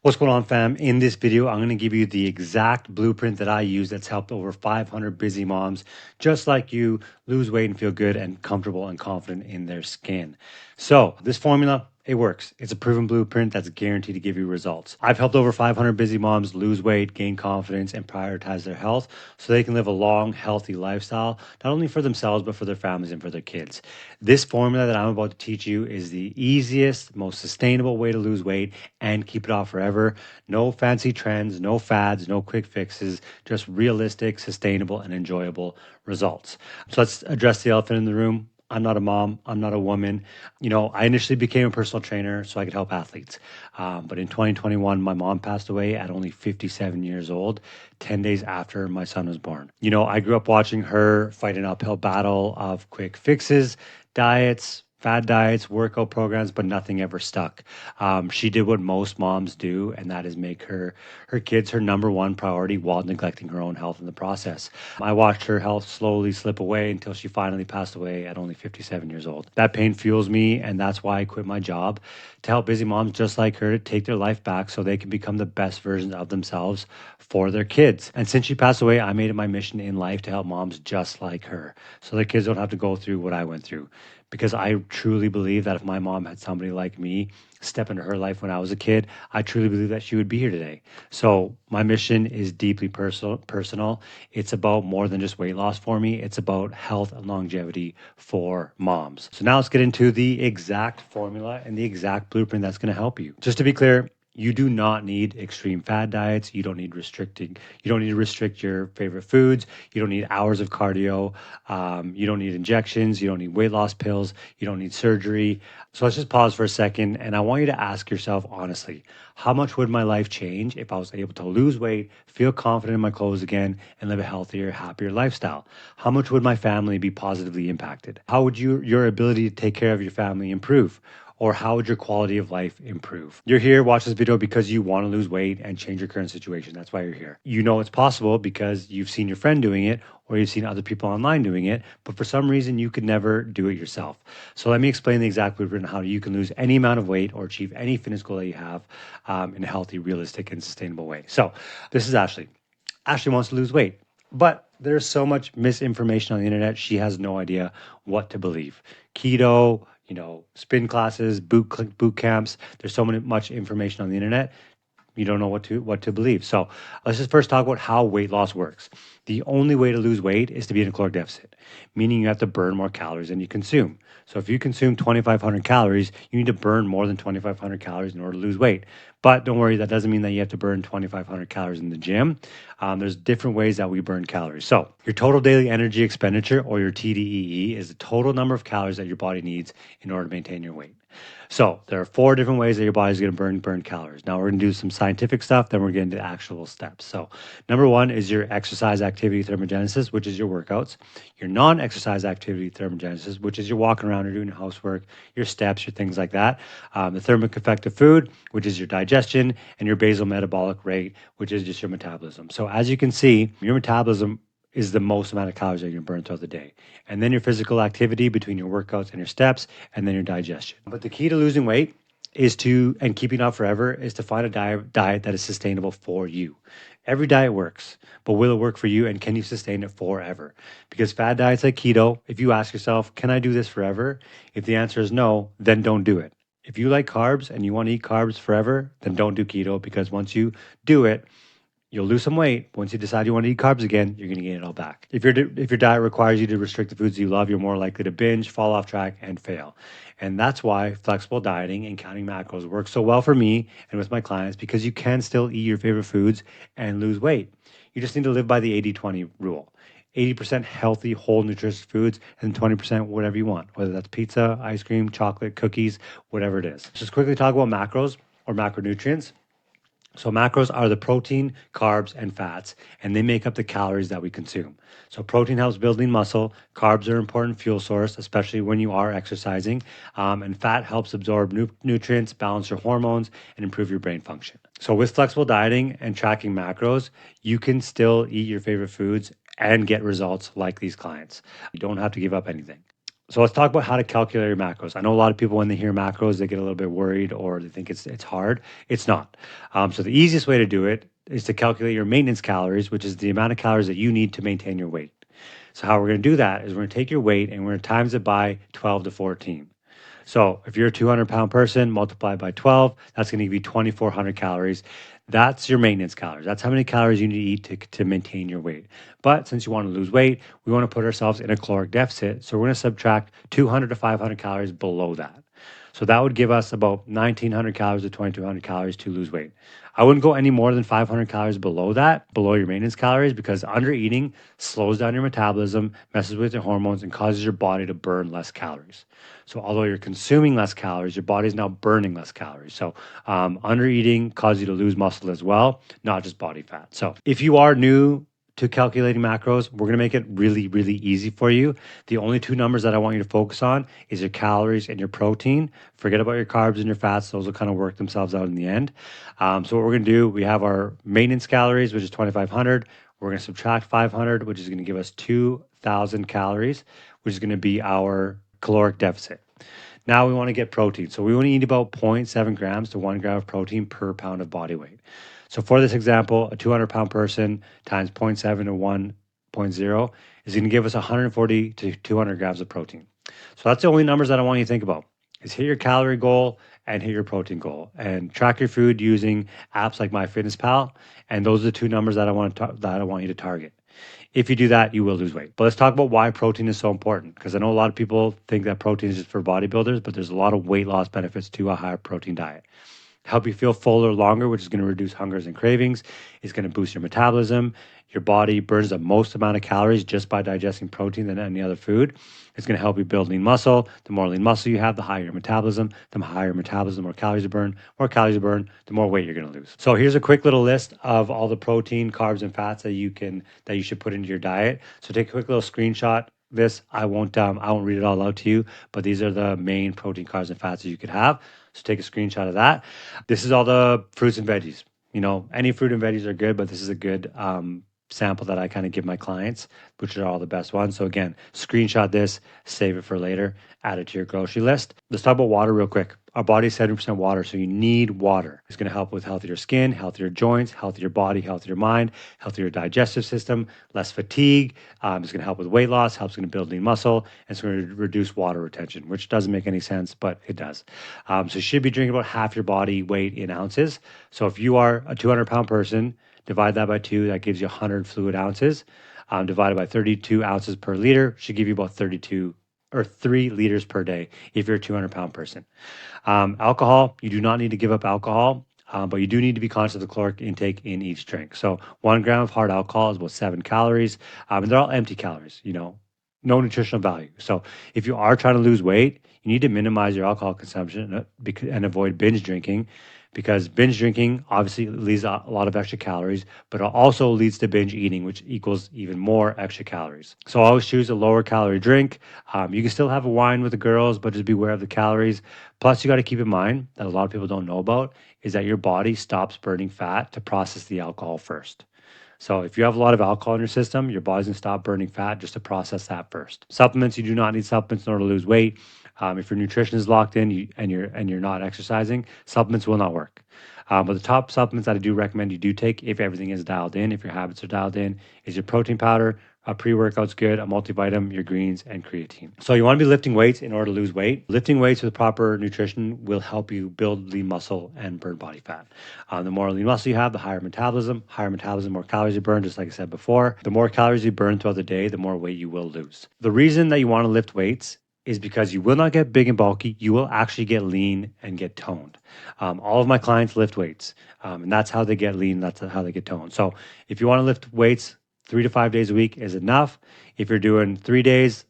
What's going on, fam? In this video, I'm going to give you the exact blueprint that I use that's helped over 500 busy moms just like you lose weight and feel good and comfortable and confident in their skin. So, this formula, it works. It's a proven blueprint that's guaranteed to give you results. I've helped over 500 busy moms lose weight, gain confidence, and prioritize their health so they can live a long, healthy lifestyle, not only for themselves, but for their families and for their kids. This formula that I'm about to teach you is the easiest, most sustainable way to lose weight and keep it off forever. No fancy trends, no fads, no quick fixes, just realistic, sustainable, and enjoyable results. So let's address the elephant in the room. I'm not a mom. I'm not a woman. I initially became a personal trainer so I could help athletes. But in 2021, my mom passed away at only 57 years old, 10 days after my son was born. I grew up watching her fight an uphill battle of quick fixes, diets, fad diets, workout programs, but nothing ever stuck. She did what most moms do, and that is make her kids her number one priority while neglecting her own health in the process. I watched her health slowly slip away until she finally passed away at only 57 years old. That pain fuels me, and that's why I quit my job to help busy moms just like her to take their life back so they can become the best versions of themselves for their kids. And since she passed away, I made it my mission in life to help moms just like her so their kids don't have to go through what I went through, because I truly believe that if my mom had somebody like me step into her life when I was a kid, I truly believe that she would be here today. So my mission is deeply personal. It's about more than just weight loss for me. It's about health and longevity for moms. So now let's get into the exact formula and the exact blueprint that's going to help you. Just to be clear, you do not need extreme fad diets. You don't need to restrict your favorite foods. You don't need hours of cardio. You don't need injections. You don't need weight loss pills. You don't need surgery. So let's just pause for a second. And I want you to ask yourself honestly, how much would my life change if I was able to lose weight, feel confident in my clothes again, and live a healthier, happier lifestyle? How much would my family be positively impacted? How would your ability to take care of your family improve? Or how would your quality of life improve? You're here, watch this video because you want to lose weight and change your current situation. That's why you're here. You know it's possible because you've seen your friend doing it or you've seen other people online doing it, but for some reason you could never do it yourself. So let me explain the exact blueprint on how you can lose any amount of weight or achieve any fitness goal that you have in a healthy, realistic, and sustainable way. So this is Ashley. Ashley wants to lose weight, but there's so much misinformation on the internet. She has no idea what to believe. Keto, spin classes, boot camps. There's so much information on the internet. You don't know what to believe. So let's just first talk about how weight loss works. The only way to lose weight is to be in a caloric deficit, meaning you have to burn more calories than you consume. So if you consume 2,500 calories, you need to burn more than 2,500 calories in order to lose weight. But don't worry, that doesn't mean that you have to burn 2,500 calories in the gym. There's different ways that we burn calories. So your total daily energy expenditure, or your TDEE, is the total number of calories that your body needs in order to maintain your weight. So there are 4 different ways that your body's going to burn calories. Now we're going to do some scientific stuff, then we're getting to actual steps. So number 1 is your exercise activity thermogenesis, which is your workouts. Your non-exercise activity thermogenesis, which is your walking around or doing your housework, your steps, your things like that. The thermic effect of food, which is your digestion, and your basal metabolic rate, which is just your metabolism. So as you can see, your metabolism is the most amount of calories that you can burn throughout the day. And then your physical activity between your workouts and your steps, and then your digestion. But the key to losing weight and keeping it off forever is to find a diet that is sustainable for you. Every diet works, but will it work for you and can you sustain it forever? Because fad diets like keto, if you ask yourself, can I do this forever? If the answer is no, then don't do it. If you like carbs and you want to eat carbs forever, then don't do keto, because once you do it, you'll lose some weight. Once you decide you want to eat carbs again, you're going to gain it all back. If your diet requires you to restrict the foods you love, you're more likely to binge, fall off track, and fail. And that's why flexible dieting and counting macros works so well for me and with my clients, because you can still eat your favorite foods and lose weight. You just need to live by the 80-20 rule. 80% healthy, whole, nutritious foods, and 20% whatever you want, whether that's pizza, ice cream, chocolate, cookies, whatever it is. Just quickly talk about macros or macronutrients. So macros are the protein, carbs, and fats, and they make up the calories that we consume. So protein helps building muscle. Carbs are an important fuel source, especially when you are exercising. And fat helps absorb nutrients, balance your hormones, and improve your brain function. So with flexible dieting and tracking macros, you can still eat your favorite foods and get results like these clients. You don't have to give up anything. So let's talk about how to calculate your macros. I know a lot of people when they hear macros, they get a little bit worried or they think it's hard. It's not. So the easiest way to do it is to calculate your maintenance calories, which is the amount of calories that you need to maintain your weight. So how we're going to do that is we're going to take your weight and we're going to times it by 12 to 14. So if you're a 200-pound person, multiply by 12, that's going to give you 2,400 calories. That's your maintenance calories. That's how many calories you need to eat to maintain your weight. But since you want to lose weight, we want to put ourselves in a caloric deficit. So we're going to subtract 200 to 500 calories below that. So that would give us about 1,900 calories to 2,200 calories to lose weight. I wouldn't go any more than 500 calories below that, below your maintenance calories, because under eating slows down your metabolism, messes with your hormones, and causes your body to burn less calories. So although you're consuming less calories, your body's now burning less calories. So under eating causes you to lose muscle as well, not just body fat. So if you are new to calculating macros, we're going to make it really, really easy for you. The only two numbers that I want you to focus on is your calories and your protein. Forget about your carbs and your fats. Those will kind of work themselves out in the end. So what we're going to do, we have our maintenance calories, which is 2,500. We're going to subtract 500, which is going to give us 2,000 calories, which is going to be our caloric deficit. Now we want to get protein. So we want to eat about 0.7 grams to 1 gram of protein per pound of body weight. So for this example, a 200-pound person times 0.7 to 1.0 is going to give us 140 to 200 grams of protein. So that's the only numbers that I want you to think about is hit your calorie goal and hit your protein goal and track your food using apps like MyFitnessPal. And those are the two numbers that I want you to target. If you do that, you will lose weight. But let's talk about why protein is so important, because I know a lot of people think that protein is just for bodybuilders, but there's a lot of weight loss benefits to a higher protein diet. Help you feel fuller longer, which is going to reduce hungers and cravings. It's going to boost your metabolism. Your body burns the most amount of calories just by digesting protein than any other food. It's going to help you build lean muscle. The more lean muscle you have, the higher your metabolism. The higher metabolism, the more calories you burn. More calories you burn, the more weight you're going to lose. So here's a quick little list of all the protein, carbs, and fats that you should put into your diet. So take a quick little screenshot. I won't read it all out to you, but these are the main protein, carbs, and fats that you could have. So take a screenshot of that. This is all the fruits and veggies. Any fruit and veggies are good, but this is a good sample that I kind of give my clients, which are all the best ones. So again, screenshot this, save it for later, add it to your grocery list. Let's talk about water real quick. Our body is 70% water, so you need water. It's going to help with healthier skin, healthier joints, healthier body, healthier mind, healthier digestive system, less fatigue. It's going to help with weight loss, helps going to build lean muscle, and it's going to reduce water retention, which doesn't make any sense, but it does. So you should be drinking about half your body weight in ounces. So if you are a 200-pound person, divide that by 2, that gives you 100 fluid ounces. Divided by 32 ounces per liter should give you about 32 or 3 liters per day if you're a 200-pound person. Alcohol, you do not need to give up alcohol, but you do need to be conscious of the caloric intake in each drink. So 1 gram of hard alcohol is about 7 calories, and they're all empty calories, no nutritional value. So if you are trying to lose weight, you need to minimize your alcohol consumption and avoid binge drinking, because binge drinking obviously leads a lot of extra calories, but it also leads to binge eating, which equals even more extra calories. So always choose a lower calorie drink. You can still have a wine with the girls, but just beware of the calories. Plus, you got to keep in mind that a lot of people don't know about is that your body stops burning fat to process the alcohol first. So if you have a lot of alcohol in your system, your body's gonna stop burning fat just to process that first. Supplements, you do not need supplements in order to lose weight. If your nutrition is locked in and you're not exercising, supplements will not work. But the top supplements that I do recommend you do take if everything is dialed in, if your habits are dialed in, is your protein powder. A pre-workout's good, a multivitamin, your greens, and creatine. So you want to be lifting weights in order to lose weight. Lifting weights with proper nutrition will help you build lean muscle and burn body fat. The more lean muscle you have, the higher metabolism, more calories you burn, just like I said before. The more calories you burn throughout the day, the more weight you will lose. The reason that you want to lift weights is because you will not get big and bulky. You will actually get lean and get toned. All of my clients lift weights, and that's how they get lean. That's how they get toned. So if you want to lift weights, 3 to 5 days a week is enough. If you're doing 3 days,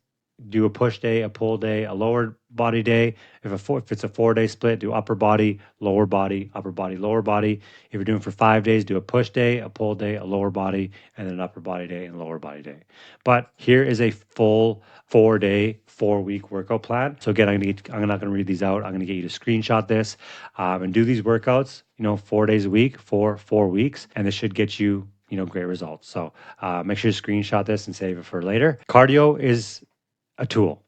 do a push day, a pull day, a lower body day. If it's a 4-day split, do upper body, lower body, upper body, lower body. If you're doing for 5 days, do a push day, a pull day, a lower body, and then an upper body day and lower body day. But here is a full 4-day, 4-week workout plan. So again, I'm not going to read these out. I'm going to get you to screenshot this and do these workouts, 4 days a week for 4 weeks, and this should get you great results. So make sure you screenshot this and save it for later. Cardio is a tool.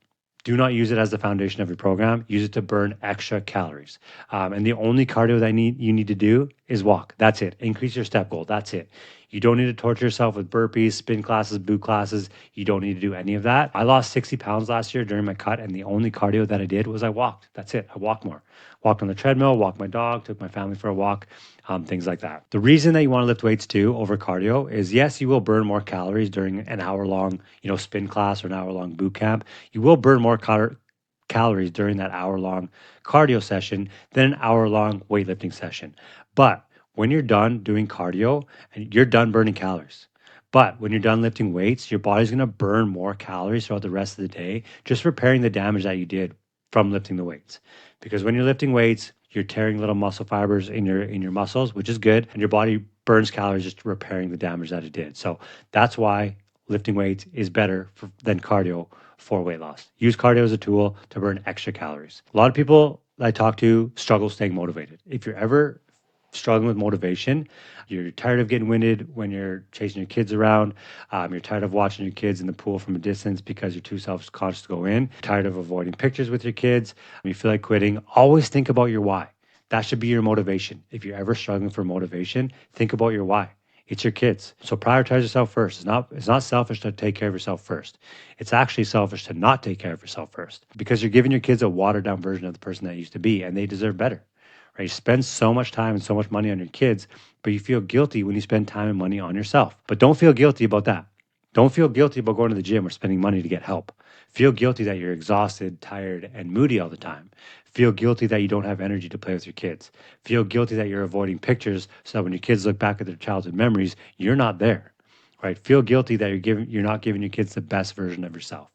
Do not use it as the foundation of your program. Use it to burn extra calories. And the only cardio that you need to do is walk. That's it. Increase your step goal. That's it. You don't need to torture yourself with burpees, spin classes, boot classes. You don't need to do any of that. I lost 60 pounds last year during my cut, and the only cardio that I did was I walked. That's it. I walked more. Walked on the treadmill, walked my dog, took my family for a walk, things like that. The reason that you want to lift weights too over cardio is yes, you will burn more calories during an hour long, spin class or an hour long boot camp. You will burn more calories during that hour long cardio session than an hour long weightlifting session. But when you're done doing cardio and you're done burning calories, but when you're done lifting weights, your body's going to burn more calories throughout the rest of the day, just repairing the damage that you did from lifting the weights. Because when you're lifting weights, you're tearing little muscle fibers in your muscles, which is good, and your body burns calories just repairing the damage that it did. So that's why lifting weights is better than cardio for weight loss. Use cardio as a tool to burn extra calories. A lot of people I talk to struggle staying motivated. If you're ever struggling with motivation, you're tired of getting winded when you're chasing your kids around, you're tired of watching your kids in the pool from a distance because you're too self-conscious to go in, tired of avoiding pictures with your kids, you feel like quitting, always think about your why. That should be your motivation. If you're ever struggling for motivation, think about your why. It's your kids. So prioritize yourself first. It's not selfish to take care of yourself first. It's actually selfish to not take care of yourself first because you're giving your kids a watered down version of the person that you used to be, and they deserve better. Right? You spend so much time and so much money on your kids, but you feel guilty when you spend time and money on yourself. But don't feel guilty about that. Don't feel guilty about going to the gym or spending money to get help. Feel guilty that you're exhausted, tired, and moody all the time. Feel guilty that you don't have energy to play with your kids. Feel guilty that you're avoiding pictures so that when your kids look back at their childhood memories, you're not there. Right? Feel guilty that you're not giving your kids the best version of yourself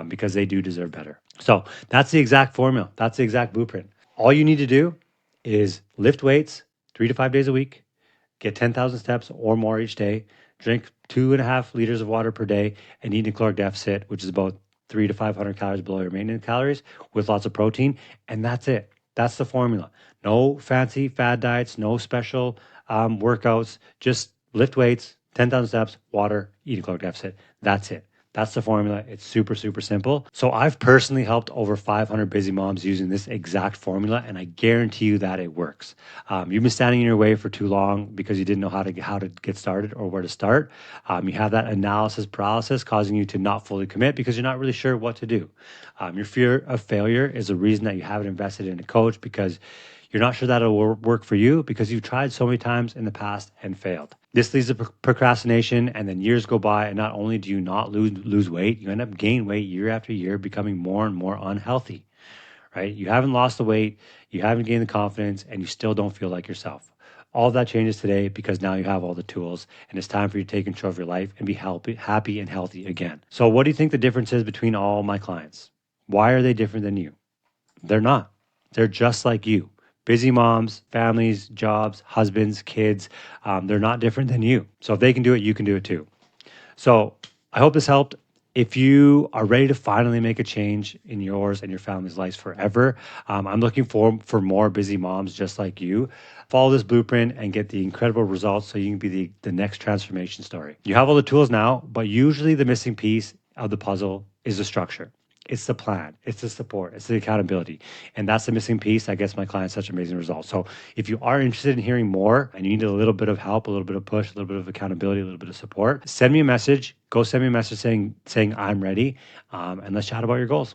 because they do deserve better. So that's the exact formula. That's the exact blueprint. All you need to do is lift weights 3 to 5 days a week, get 10,000 steps or more each day, drink 2.5 liters of water per day, and eat in a caloric deficit, which is about 300 to 500 calories below your maintenance calories with lots of protein. And that's it. That's the formula. No fancy fad diets, no special workouts, just lift weights, 10,000 steps, water, eat a caloric deficit. That's it. That's the formula. It's super, super simple. So I've personally helped over 500 busy moms using this exact formula, and I guarantee you that it works. You've been standing in your way for too long because you didn't know how to get started or where to start. You have that analysis paralysis causing you to not fully commit because you're not really sure what to do. Your fear of failure is a reason that you haven't invested in a coach because you're not sure that it'll work for you because you've tried so many times in the past and failed. This leads to procrastination, and then years go by, and not only do you not lose weight, you end up gaining weight year after year, becoming more and more unhealthy, right? You haven't lost the weight, you haven't gained the confidence, and you still don't feel like yourself. All of that changes today because now you have all the tools, and it's time for you to take control of your life and be happy and healthy again. So what do you think the difference is between all my clients? Why are they different than you? They're not. They're just like you. Busy moms, families, jobs, husbands, kids, they're not different than you. So if they can do it, you can do it too. So I hope this helped. If you are ready to finally make a change in yours and your family's lives forever, I'm looking for more busy moms just like you. Follow this blueprint and get the incredible results so you can be the next transformation story. You have all the tools now, but usually the missing piece of the puzzle is the structure. It's the plan, it's the support, it's the accountability. And that's the missing piece that gets my clients such amazing results. So if you are interested in hearing more and you need a little bit of help, a little bit of push, a little bit of accountability, a little bit of support, send me a message. Go send me a message saying I'm ready, and let's chat about your goals.